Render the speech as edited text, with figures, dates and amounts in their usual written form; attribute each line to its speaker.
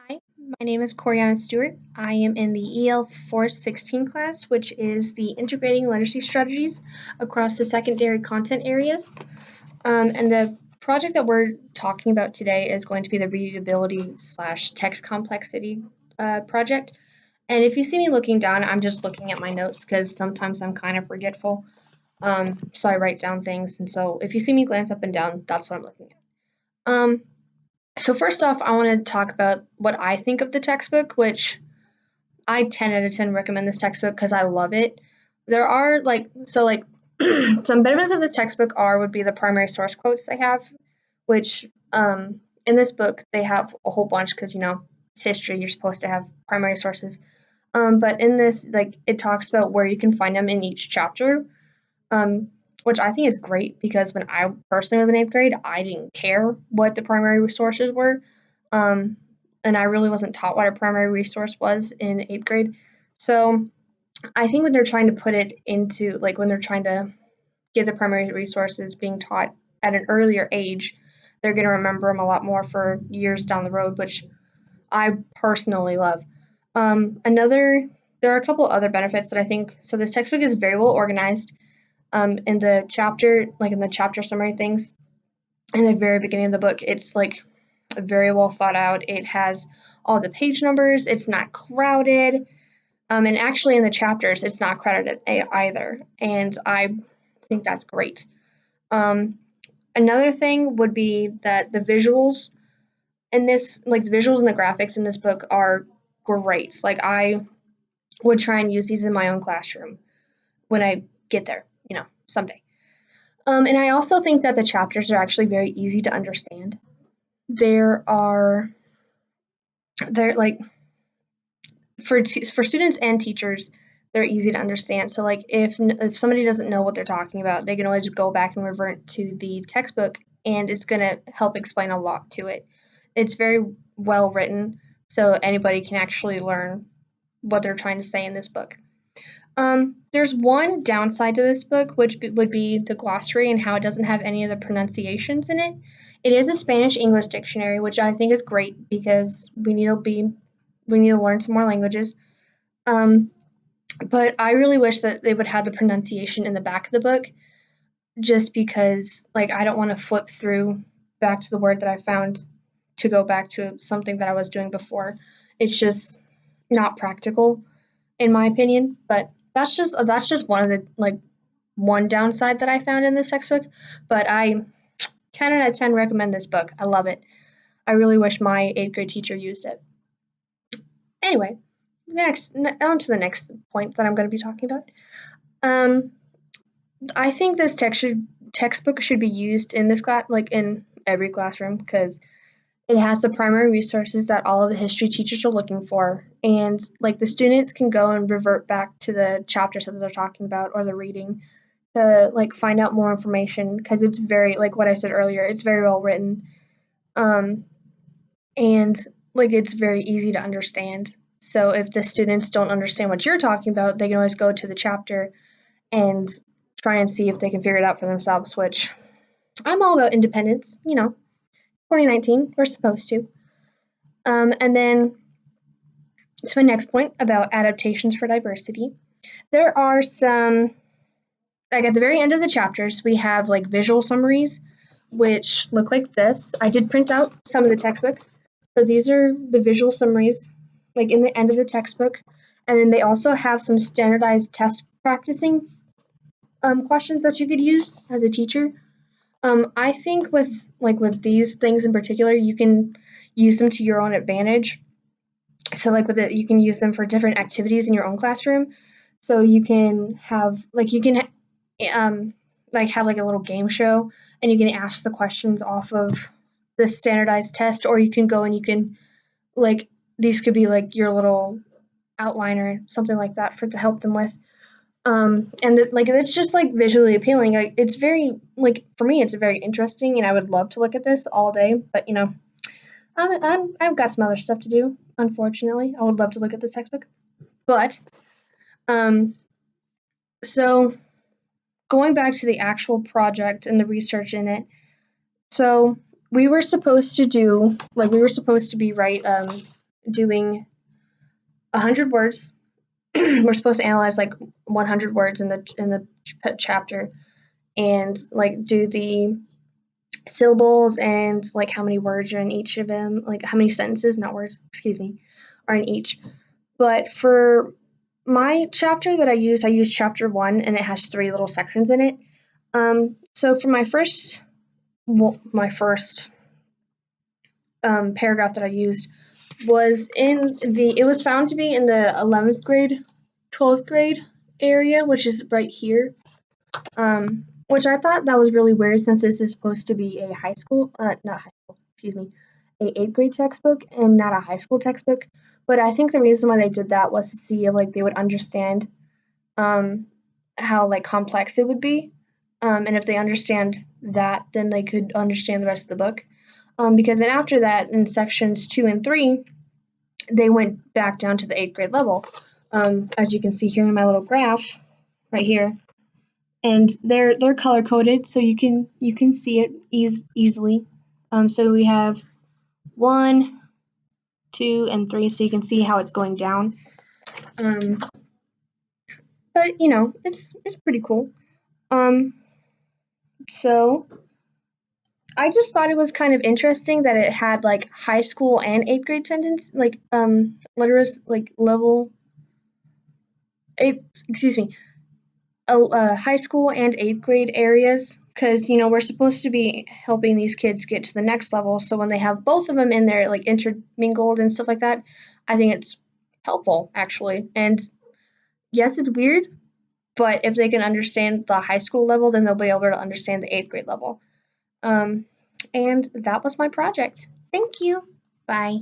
Speaker 1: Hi, my name is Coriana Stewart. I am in the EL 416 class, which is the Integrating Literacy Strategies across the secondary content areas. And the project that we're talking about today is going to be the Readability slash Text Complexity project. And if you see me looking down, I'm just looking at my notes because sometimes I'm kind of forgetful. So I write down things. And so if you see me glance up and down, that's what I'm looking at. So first off, I want to talk about what I think of the textbook, which I 10 out of 10 recommend this textbook because I love it. There are some benefits of this textbook would be the primary source quotes they have, which in this book they have a whole bunch because it's history. You're supposed to have primary sources. But in this, it talks about where you can find them in each chapter. Which I think is great because when I personally was in 8th grade, I didn't care what the primary resources were. And I really wasn't taught what a primary resource was in 8th grade. So I think when they're trying to put it into, when they're trying to get the primary resources being taught at an earlier age, they're going to remember them a lot more for years down the road, which I personally love. There are a couple other benefits that I think. So this textbook is very well organized. In the chapter summary things in the very beginning of the book, it's very well thought out. It has all the page numbers. It's not crowded. And actually in the chapters, it's not crowded either. And I think that's great. Another thing would be that the visuals in this, the visuals and the graphics in this book are great. I would try and use these in my own classroom when I get there, someday. And I also think that the chapters are actually very easy to understand. They're for students and teachers, they're easy to understand. So if somebody doesn't know what they're talking about, they can always go back and revert to the textbook, and it's going to help explain a lot to it. It's very well written, so anybody can actually learn what they're trying to say in this book. There's one downside to this book, which would be the glossary and how it doesn't have any of the pronunciations in it. It is a Spanish-English dictionary, which I think is great because we need to learn some more languages. But I really wish that they would have the pronunciation in the back of the book, just because I don't want to flip through back to the word that I found to go back to something that I was doing before. It's just not practical, in my opinion, but that's just one of the one downside that I found in this textbook. But I 10 out of 10 recommend this book. I love it. I really wish my 8th grade teacher used it. Anyway, on to the next point that I'm going to be talking about. I think this textbook should be used in this class, in every classroom, because it has the primary resources that all of the history teachers are looking for, and the students can go and revert back to the chapters that they're talking about or the reading to find out more information, because it's very, what I said earlier, it's very well written, and it's very easy to understand. So if the students don't understand what you're talking about, they can always go to the chapter and try and see if they can figure it out for themselves, which I'm all about independence, 2019, we're supposed to. And then, to my next point about adaptations for diversity, there are some, at the very end of the chapters, we have visual summaries, which look like this. I did print out some of the textbook. So these are the visual summaries, in the end of the textbook. And then they also have some standardized test practicing questions that you could use as a teacher. I think with these things in particular, you can use them to your own advantage. So you can use them for different activities in your own classroom. So you can have have a little game show, and you can ask the questions off of the standardized test, or you can go and you can these could be your little outliner, something like that to help them with. And it's just visually appealing. It's very for me, it's very interesting, and I would love to look at this all day. But I've got some other stuff to do. Unfortunately, I would love to look at this textbook, but so going back to the actual project and the research in it. So we were supposed to do write doing 100 words. We're supposed to analyze like 100 words in the chapter, and like do the syllables and like how many words are in each of them, like how many sentences, not words, excuse me, are in each. But for my chapter that I used chapter 1, and it has 3 little sections in it. So for my first paragraph that I used was it was found to be in the 11th grade, 12th grade area, which is right here. Which I thought that was really weird since this is supposed to be a not high school, excuse me, a 8th grade textbook and not a high school textbook. But I think the reason why they did that was to see if like they would understand how like complex it would be. And if they understand that, then they could understand the rest of the book. Because then after that, in sections 2 and 3, they went back down to the 8th grade level. As you can see here in my little graph right here. And they're color coded, so you can see it easily. So we have 1, 2, and 3, so you can see how it's going down. But you know, it's pretty cool. So I just thought it was kind of interesting that it had like high school and 8th grade sentence, like literacy, like level 8. Excuse me, high school and 8th grade areas, because you know we're supposed to be helping these kids get to the next level. So when they have both of them in there, like intermingled and stuff like that, I think it's helpful actually. And yes, it's weird, but if they can understand the high school level, then they'll be able to understand the 8th grade level. And that was my project. Thank you. Bye.